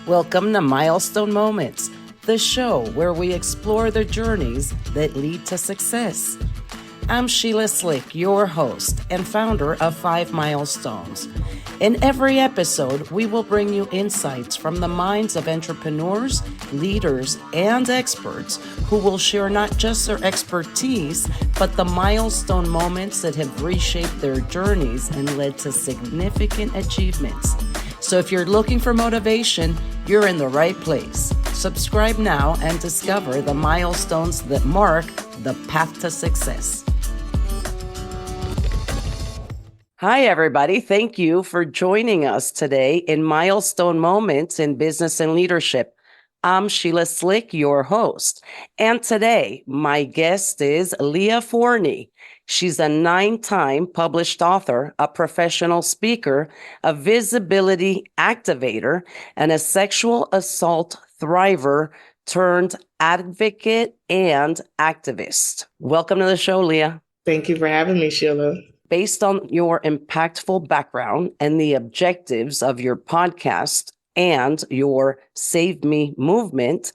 Welcome to Milestone Moments, the show where we explore the journeys that lead to success. I'm Sheila Slick, your host and founder of 5 Milestones. In every episode, we will bring you insights from the minds of entrepreneurs, leaders, and experts who will share not just their expertise, but the milestone moments that have reshaped their journeys and led to significant achievements. So if you're looking for motivation, you're in the right place. Subscribe now and discover the milestones that mark the path to success. Hi, everybody. Thank you for joining us today in Milestone Moments in Business and Leadership. I'm Sheila Slick, your host. And today, my guest is Leah Forney. She's a 9-time published author, a professional speaker, a visibility activator, and a sexual assault thriver turned advocate and activist. Welcome to the show, Leah. Thank you for having me, Sheila. Based on your impactful background and the objectives of your podcast and your Save Me movement,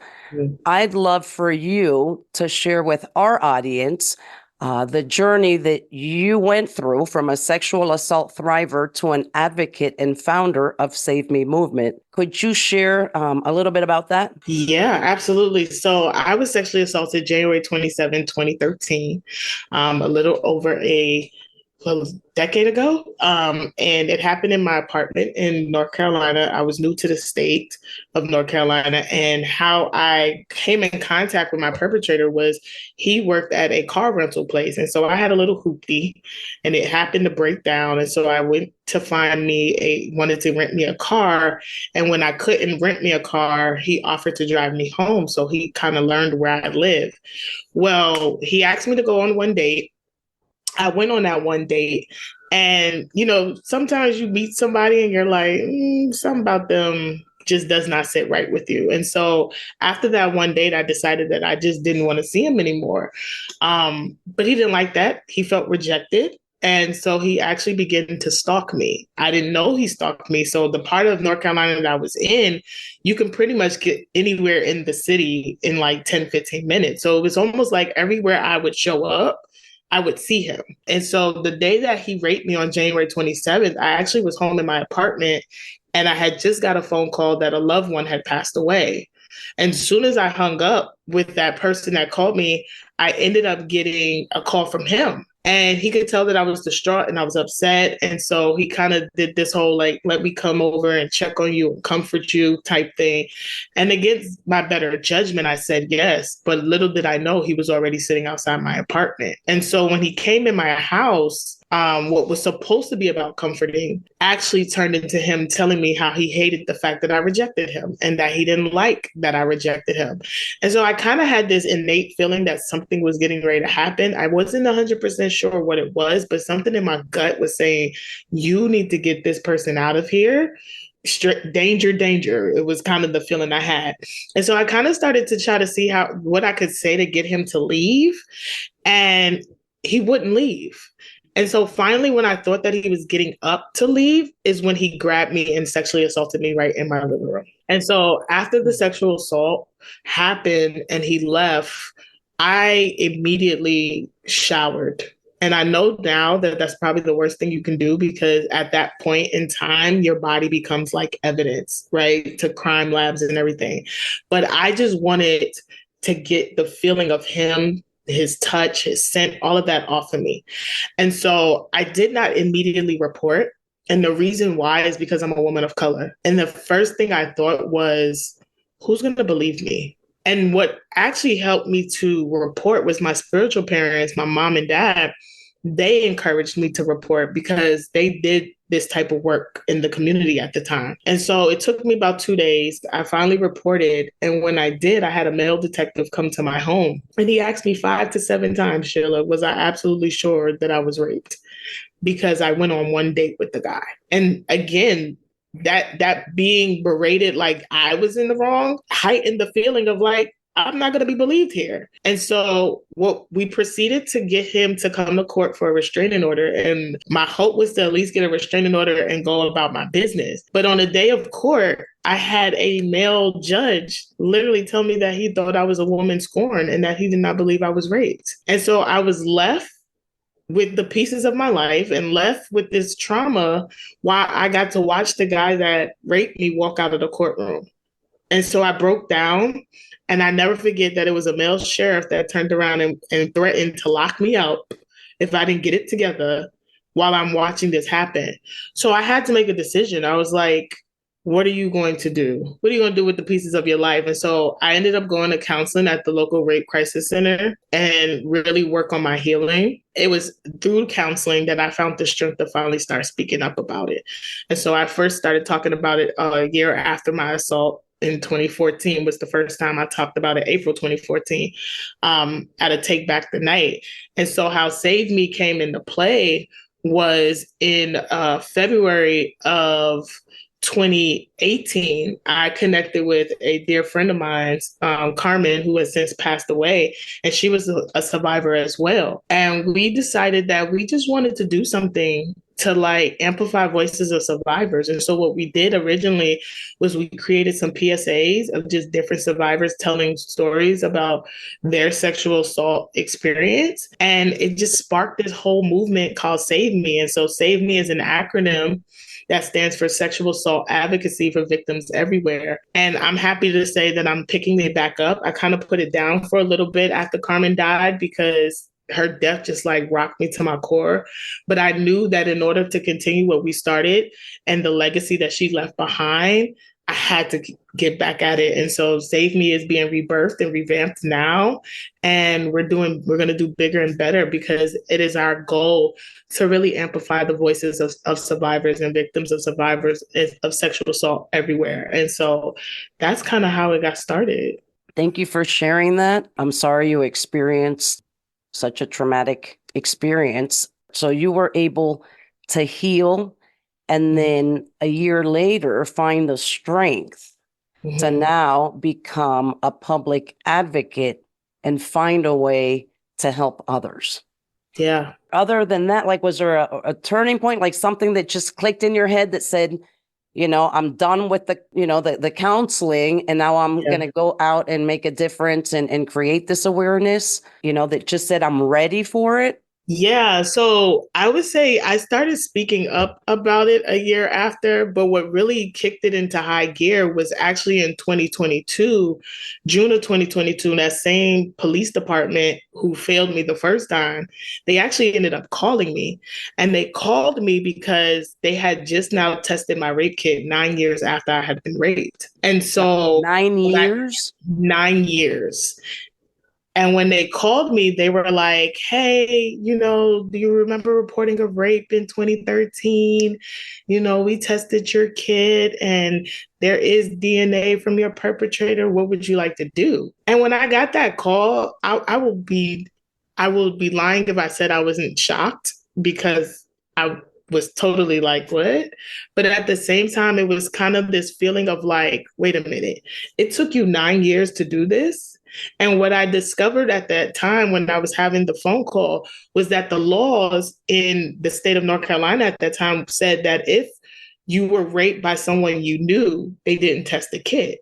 I'd love for you to share with our audience the journey that you went through from a sexual assault thriver to an advocate and founder of Save Me movement. Could you share a little bit about that? Yeah, absolutely. So I was sexually assaulted January 27, 2013, a little over a decade ago. And it happened in my apartment in North Carolina. I was new to the state of North Carolina. And how I came in contact with my perpetrator was he worked at a car rental place. And so I had a little hoopty and it happened to break down. And so I went to wanted to rent me a car. And when I couldn't rent me a car, he offered to drive me home. So he kind of learned where I live. Well, he asked me to go on one date. I went on that one date and, sometimes you meet somebody and you're like, something about them just does not sit right with you. And so after that one date, I decided that I just didn't want to see him anymore. But he didn't like that. He felt rejected. And so he actually began to stalk me. I didn't know he stalked me. So the part of North Carolina that I was in, you can pretty much get anywhere in the city in like 10, 15 minutes. So it was almost like everywhere I would show up, I would see him. And so the day that he raped me on January 27th, I actually was home in my apartment and I had just got a phone call that a loved one had passed away. And as soon as I hung up with that person that called me, I ended up getting a call from him. And he could tell that I was distraught and I was upset. And so he kind of did this whole, like, let me come over and check on you and comfort you type thing. And against my better judgment, I said yes. But little did I know he was already sitting outside my apartment. And so when he came in my house, what was supposed to be about comforting actually turned into him telling me how he hated the fact that I rejected him and that he didn't like that I rejected him. And so I kind of had this innate feeling that something was getting ready to happen. I wasn't 100% sure what it was, but something in my gut was saying, you need to get this person out of here. Danger, danger. It was kind of the feeling I had. And so I kind of started to try to see what I could say to get him to leave. And he wouldn't leave. And so finally, when I thought that he was getting up to leave is when he grabbed me and sexually assaulted me right in my living room. And so after the sexual assault happened and he left, I immediately showered. And I know now that that's probably the worst thing you can do because at that point in time, your body becomes like evidence, right, to crime labs and everything. But I just wanted to get the feeling of him, his touch, his scent, all of that off of me. And so I did not immediately report. And the reason why is because I'm a woman of color. And the first thing I thought was, who's going to believe me? And what actually helped me to report was my spiritual parents, my mom and dad. They encouraged me to report because they did this type of work in the community at the time. And so it took me about 2 days. I finally reported. And when I did, I had a male detective come to my home. And he asked me 5 to 7 times, Sheila, was I absolutely sure that I was raped? Because I went on one date with the guy. And again, that being berated like I was in the wrong heightened the feeling of like, I'm not going to be believed here. And so what we proceeded to get him to come to court for a restraining order. And my hope was to at least get a restraining order and go about my business. But on the day of court, I had a male judge literally tell me that he thought I was a woman scorned and that he did not believe I was raped. And so I was left with the pieces of my life and left with this trauma while I got to watch the guy that raped me walk out of the courtroom. And so I broke down, and I never forget that it was a male sheriff that turned around and threatened to lock me up if I didn't get it together while I'm watching this happen. So I had to make a decision. I was like, what are you going to do? What are you going to do with the pieces of your life? And so I ended up going to counseling at the local rape crisis center and really work on my healing. It was through counseling that I found the strength to finally start speaking up about it. And so I first started talking about it a year after my assault. In 2014 was the first time I talked about it, April 2014, at a Take Back the Night. And so how Save Me came into play was in February of 2018, I connected with a dear friend of mine, Carmen, who has since passed away, and she was a survivor as well. And we decided that we just wanted to do something to like amplify voices of survivors. And so what we did originally was we created some PSAs of just different survivors telling stories about their sexual assault experience. And it just sparked this whole movement called Save Me. And so Save Me is an acronym that stands for Sexual Assault Advocacy for Victims Everywhere. And I'm happy to say that I'm picking it back up. I kind of put it down for a little bit after Carmen died because her death just like rocked me to my core. But I knew that in order to continue what we started and the legacy that she left behind, I had to get back at it. And so Save Me is being rebirthed and revamped now. And we're going to do bigger and better because it is our goal to really amplify the voices of survivors and victims of survivors of sexual assault everywhere. And so that's kind of how it got started. Thank you for sharing that. I'm sorry you experienced such a traumatic experience. So you were able to heal and then a year later find the strength to now become a public advocate and find a way to help others. Yeah. Other than that, like, was there a turning point, like something that just clicked in your head that said, you know, I'm done with the counseling and now I'm going to go out and make a difference and create this awareness, that just said, I'm ready for it? Yeah, so I would say I started speaking up about it a year after, but what really kicked it into high gear was actually in 2022, June of 2022, that same police department who failed me the first time, they actually ended up calling me. And they called me because they had just now tested my rape kit 9 years after I had been raped. And so 9 years? 9 years. And when they called me, they were like, hey, do you remember reporting a rape in 2013? We tested your kit and there is DNA from your perpetrator. What would you like to do? And when I got that call, I will be lying if I said I wasn't shocked because I was totally like, what? But at the same time, it was kind of this feeling of like, wait a minute, it took you 9 years to do this? And what I discovered at that time when I was having the phone call was that the laws in the state of North Carolina at that time said that if you were raped by someone you knew, they didn't test the kit.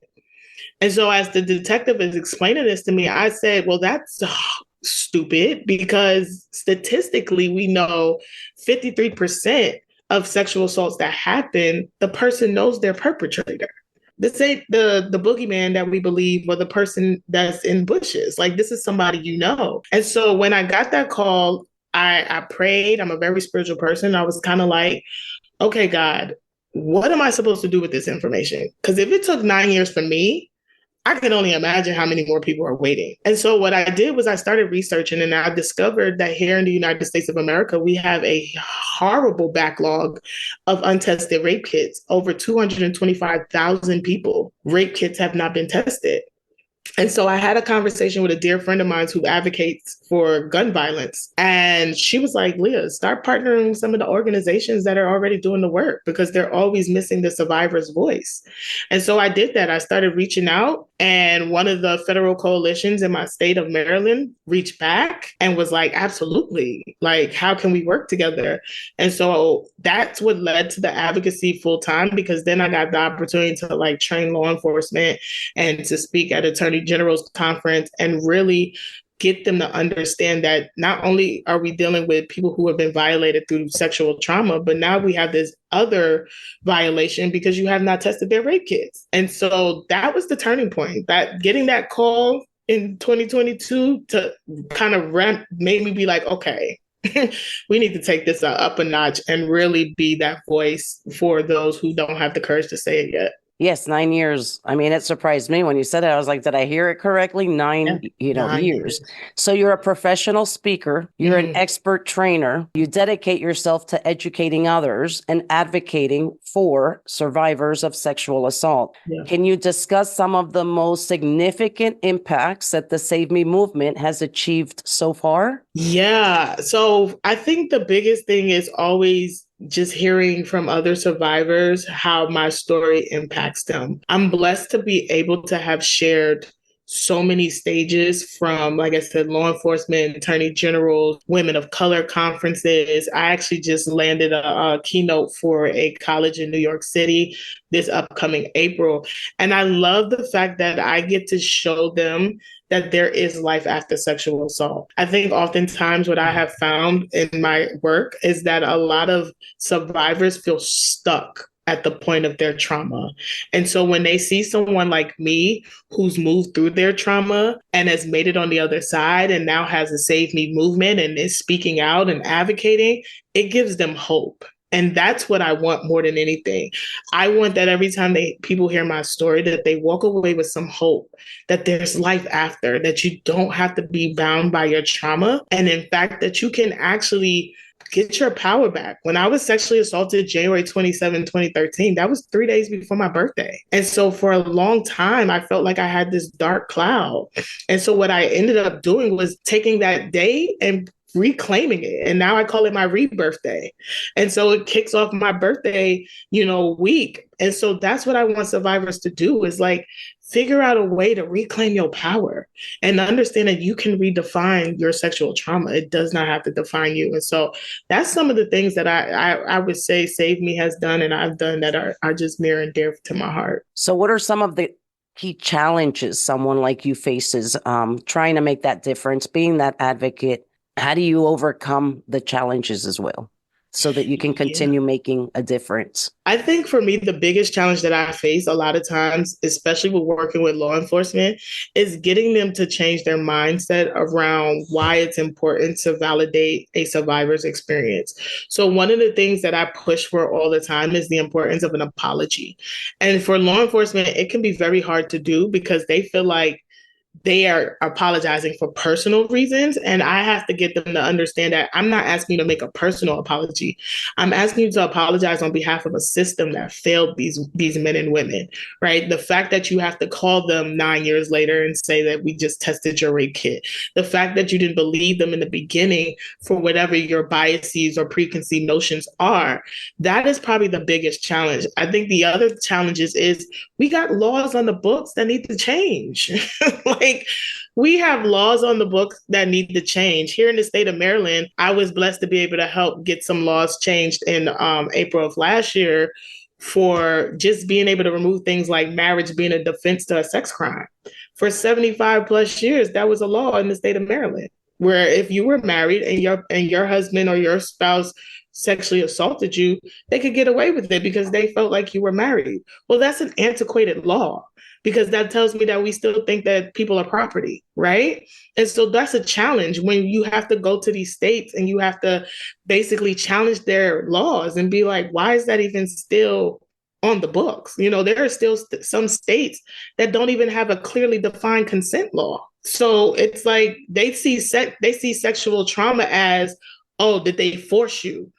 And so as the detective is explaining this to me, I said, well, that's stupid because statistically, we know 53% of sexual assaults that happen, the person knows their perpetrator. This ain't the boogeyman that we believe or the person that's in bushes. Like, this is somebody you know. And so when I got that call, I prayed. I'm a very spiritual person. I was kind of like, okay, God, what am I supposed to do with this information? Because if it took 9 years for me, I can only imagine how many more people are waiting. And so what I did was I started researching and I discovered that here in the United States of America, we have a horrible backlog of untested rape kits. Over 225,000 people, rape kits have not been tested. And so I had a conversation with a dear friend of mine who advocates for gun violence. And she was like, Leah, start partnering with some of the organizations that are already doing the work because they're always missing the survivor's voice. And so I did that. I started reaching out And one of the federal coalitions in my state of Maryland reached back and was like, absolutely, like, how can we work together? And so that's what led to the advocacy full time, because then I got the opportunity to like train law enforcement and to speak at Attorney General's conference and really get them to understand that not only are we dealing with people who have been violated through sexual trauma, but now we have this other violation because you have not tested their rape kits. And so that was the turning point. That getting that call in 2022 to kind of made me be like, okay, we need to take this up a notch and really be that voice for those who don't have the courage to say it yet. Yes, 9 years. I mean, it surprised me when you said it. I was like, did I hear it correctly? Nine, Yeah, 9 years. years. So you're a professional speaker. You're an Mhm. expert trainer. You dedicate yourself to educating others and advocating for survivors of sexual assault. Yeah. Can you discuss some of the most significant impacts that the Save Me movement has achieved so far? Yeah. So I think the biggest thing is always just hearing from other survivors how my story impacts them. I'm blessed to be able to have shared so many stages from, like I said, law enforcement, attorney generals, women of color conferences. I actually just landed a keynote for a college in New York City this upcoming April. And I love the fact that I get to show them that there is life after sexual assault. I think oftentimes what I have found in my work is that a lot of survivors feel stuck at the point of their trauma. And so when they see someone like me who's moved through their trauma and has made it on the other side and now has a Save Me movement and is speaking out and advocating, it gives them hope. And that's what I want more than anything. I want that every time people hear my story, that they walk away with some hope, that there's life after, that you don't have to be bound by your trauma. And in fact, that you can actually get your power back. When I was sexually assaulted January 27, 2013, that was 3 days before my birthday. And so for a long time, I felt like I had this dark cloud. And so what I ended up doing was taking that day and reclaiming it. And now I call it my rebirth day. And so it kicks off my birthday, week. And so that's what I want survivors to do, is like figure out a way to reclaim your power and understand that you can redefine your sexual trauma. It does not have to define you. And so that's some of the things that I would say Save Me has done and I've done that are just near and dear to my heart. So what are some of the key challenges someone like you faces trying to make that difference, being that advocate? How do you overcome the challenges as well so that you can continue making a difference? I think for me, the biggest challenge that I face a lot of times, especially with working with law enforcement, is getting them to change their mindset around why it's important to validate a survivor's experience. So one of the things that I push for all the time is the importance of an apology. And for law enforcement, it can be very hard to do because they feel like they are apologizing for personal reasons. And I have to get them to understand that I'm not asking you to make a personal apology. I'm asking you to apologize on behalf of a system that failed these men and women, right? The fact that you have to call them 9 years later and say that we just tested your rape kit. The fact that you didn't believe them in the beginning for whatever your biases or preconceived notions are. That is probably the biggest challenge. I think the other challenges is we got laws on the books that need to change. Like, we have laws on the books that need to change. Here in the state of Maryland, I was blessed to be able to help get some laws changed in April of last year for just being able to remove things like marriage being a defense to a sex crime. For 75 plus years, that was a law in the state of Maryland, where if you were married and your husband or your spouse sexually assaulted you, they could get away with it because they felt like you were married. Well, that's an antiquated law, because that tells me that we still think that people are property, right? And so that's a challenge when you have to go to these states and you have to basically challenge their laws and be like, why is that even still on the books? There are still some states that don't even have a clearly defined consent law. So it's like they see sexual trauma as, oh, did they force you?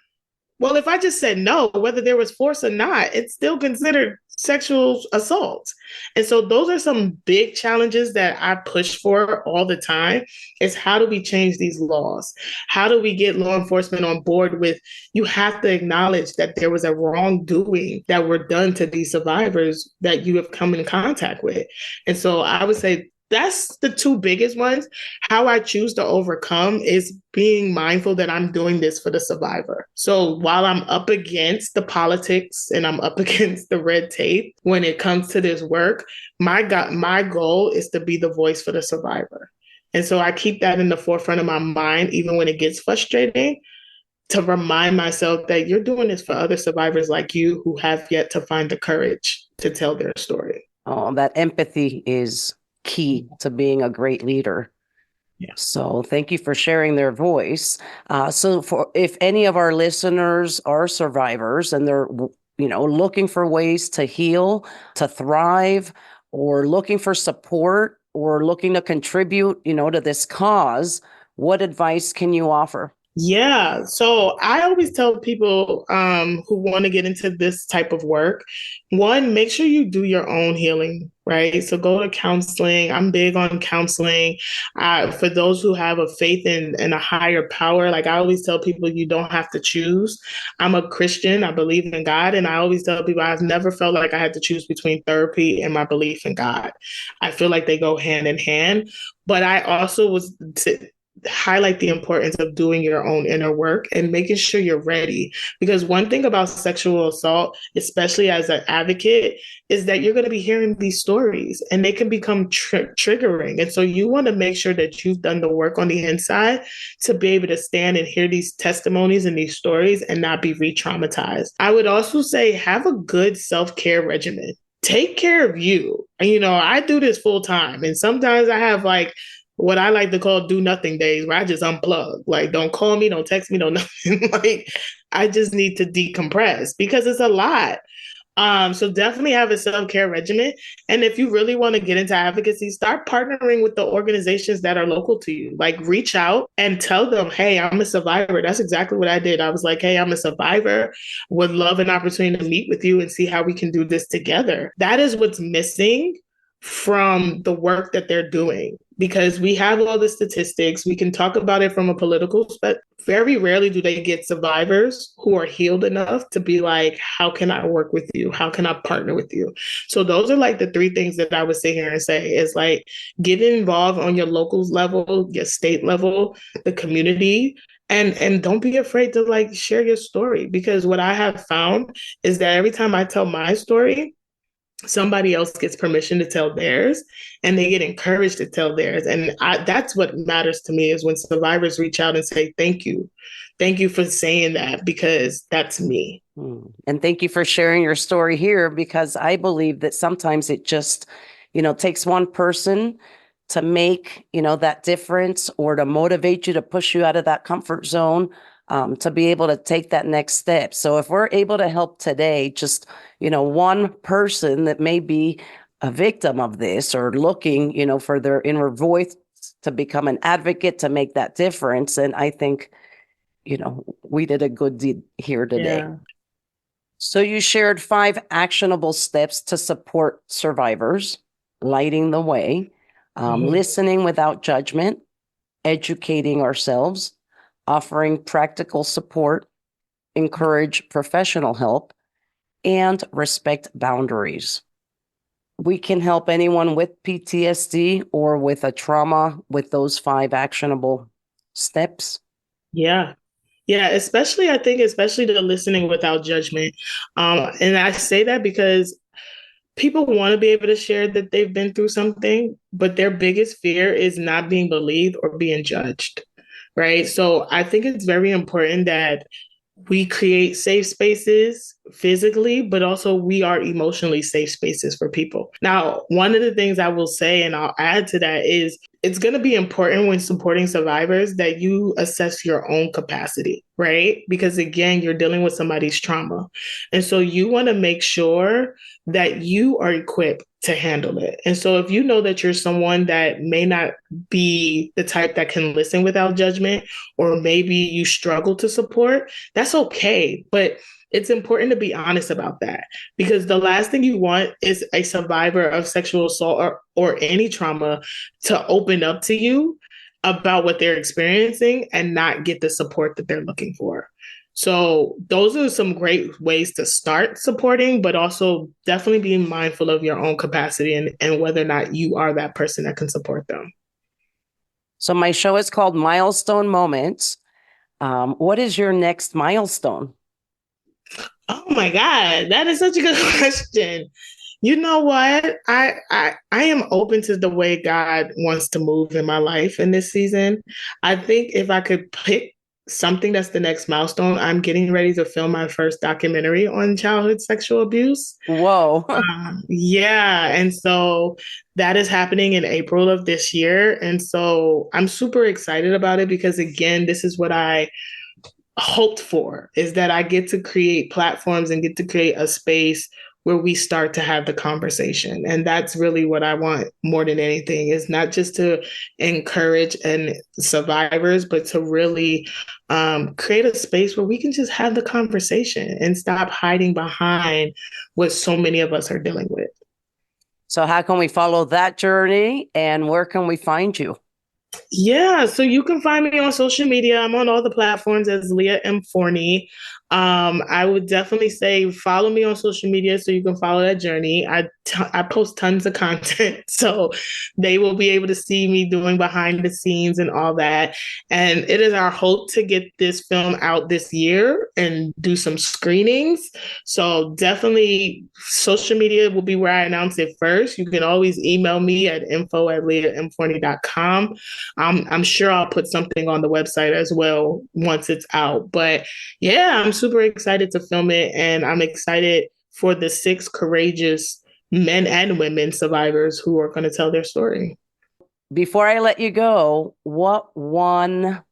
Well, if I just said no, whether there was force or not, it's still considered sexual assault. And so those are some big challenges that I push for all the time is how do we change these laws? How do we get law enforcement on board with you have to acknowledge that there was a wrongdoing that were done to these survivors that you have come in contact with. And so I would say that's the two biggest ones. How I choose to overcome is being mindful that I'm doing this for the survivor. So while I'm up against the politics and I'm up against the red tape when it comes to this work, my goal is to be the voice for the survivor. And so I keep that in the forefront of my mind, even when it gets frustrating, to remind myself that you're doing this for other survivors like you who have yet to find the courage to tell their story. Oh, that empathy is key to being a great leader. Yeah. So thank you for sharing their voice. So for if any of our listeners are survivors and they're, looking for ways to heal, to thrive, or looking for support or looking to contribute, to this cause, what advice can you offer? Yeah. So I always tell people who want to get into this type of work, one, make sure you do your own healing, right? So go to counseling. I'm big on counseling. For those who have a faith in a higher power, like I always tell people, you don't have to choose. I'm a Christian. I believe in God. And I always tell people, I've never felt like I had to choose between therapy and my belief in God. I feel like they go hand in hand. But I also highlight the importance of doing your own inner work and making sure you're ready. Because one thing about sexual assault, especially as an advocate, is that you're going to be hearing these stories and they can become triggering. And so you want to make sure that you've done the work on the inside to be able to stand and hear these testimonies and these stories and not be re-traumatized. I would also say have a good self-care regimen. Take care of you. I do this full time, and sometimes I have what I like to call do nothing days where I just unplug. Like, don't call me, don't text me, don't nothing. Like, I just need to decompress because it's a lot. So definitely have a self-care regimen. And if you really want to get into advocacy, start partnering with the organizations that are local to you. Like reach out and tell them, hey, I'm a survivor. That's exactly what I did. I was like, hey, I'm a survivor. Would love an opportunity to meet with you and see how we can do this together. That is what's missing from the work that they're doing, because we have all the statistics. We can talk about it from a political, but very rarely do they get survivors who are healed enough to be like, how can I work with you? How can I partner with you? So those are like the three things that I would sit here and say is like, get involved on your local level, your state level, the community, and don't be afraid to like share your story. Because what I have found is that every time I tell my story, somebody else gets permission to tell theirs and they get encouraged to tell theirs. And that's what matters to me is when survivors reach out and say, thank you. Thank you for saying that because that's me. And thank you for sharing your story here, because I believe that sometimes it just, takes one person to make, that difference or to motivate you, to push you out of that comfort zone, to be able to take that next step. So if we're able to help today, just, one person that may be a victim of this or looking, for their inner voice to become an advocate, to make that difference. And I think, we did a good deed here today. Yeah. So you shared 5 actionable steps to support survivors, lighting the way, listening without judgment, educating ourselves, offering practical support, encourage professional help, and respect boundaries. We can help anyone with PTSD or with a trauma with those 5 actionable steps. Yeah. Yeah, I think, especially the listening without judgment. And I say that because people want to be able to share that they've been through something, but their biggest fear is not being believed or being judged. Right. So I think it's very important that we create safe spaces physically, but also we are emotionally safe spaces for people. Now, one of the things I will say, and I'll add to that, is it's going to be important when supporting survivors that you assess your own capacity, right? Because again, you're dealing with somebody's trauma. And so you want to make sure that you are equipped to handle it. And so if you know that you're someone that may not be the type that can listen without judgment, or maybe you struggle to support, that's okay. But it's important to be honest about that, because the last thing you want is a survivor of sexual assault or any trauma to open up to you about what they're experiencing and not get the support that they're looking for. So those are some great ways to start supporting, but also definitely being mindful of your own capacity and whether or not you are that person that can support them. So my show is called Milestone Moments. What is your next milestone? Oh my God, that is such a good question. You know what? I am open to the way God wants to move in my life in this season. I think if I could pick something that's the next milestone, I'm getting ready to film my first documentary on childhood sexual abuse. Whoa. Yeah, and so that is happening in April of this year, and so I'm super excited about it because again, this is what I hoped for, is that I get to create platforms and get to create a space where we start to have the conversation. And that's really what I want more than anything, is not just to encourage and survivors, but to really create a space where we can just have the conversation and stop hiding behind what so many of us are dealing with. So how can we follow that journey and where can we find you? Yeah, so you can find me on social media. I'm on all the platforms as Leah Forney. I would definitely say follow me on social media so you can follow that journey. I post tons of content, so they will be able to see me doing behind the scenes and all that. And it is our hope to get this film out this year and do some screenings. So definitely social media will be where I announce it first. You can always email me at info@leahmforney.com. I'm sure I'll put something on the website as well once it's out. But yeah, I'm super excited to film it. And I'm excited for the 6 courageous men and women survivors who are going to tell their story. Before I let you go, what one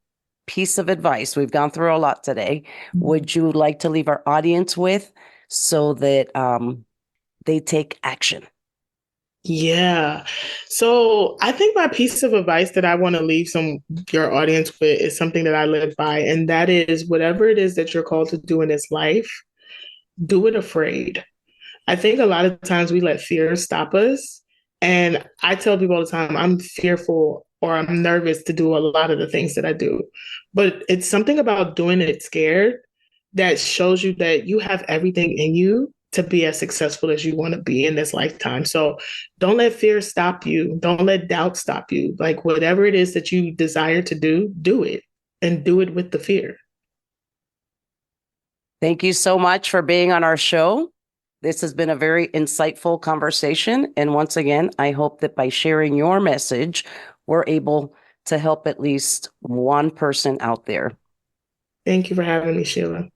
piece of advice, we've gone through a lot today, would you like to leave our audience with so that they take action? Yeah. So I think my piece of advice that I want to leave your audience with is something that I live by, and that is whatever it is that you're called to do in this life, do it afraid. I think a lot of times we let fear stop us. And I tell people all the time, I'm fearful or I'm nervous to do a lot of the things that I do. But it's something about doing it scared that shows you that you have everything in you to be as successful as you want to be in this lifetime. So don't let fear stop you. Don't let doubt stop you. Like whatever it is that you desire to do it and do it with the fear. Thank you so much for being on our show. This has been a very insightful conversation. And once again, I hope that by sharing your message, we're able to help at least one person out there. Thank you for having me, Sheila.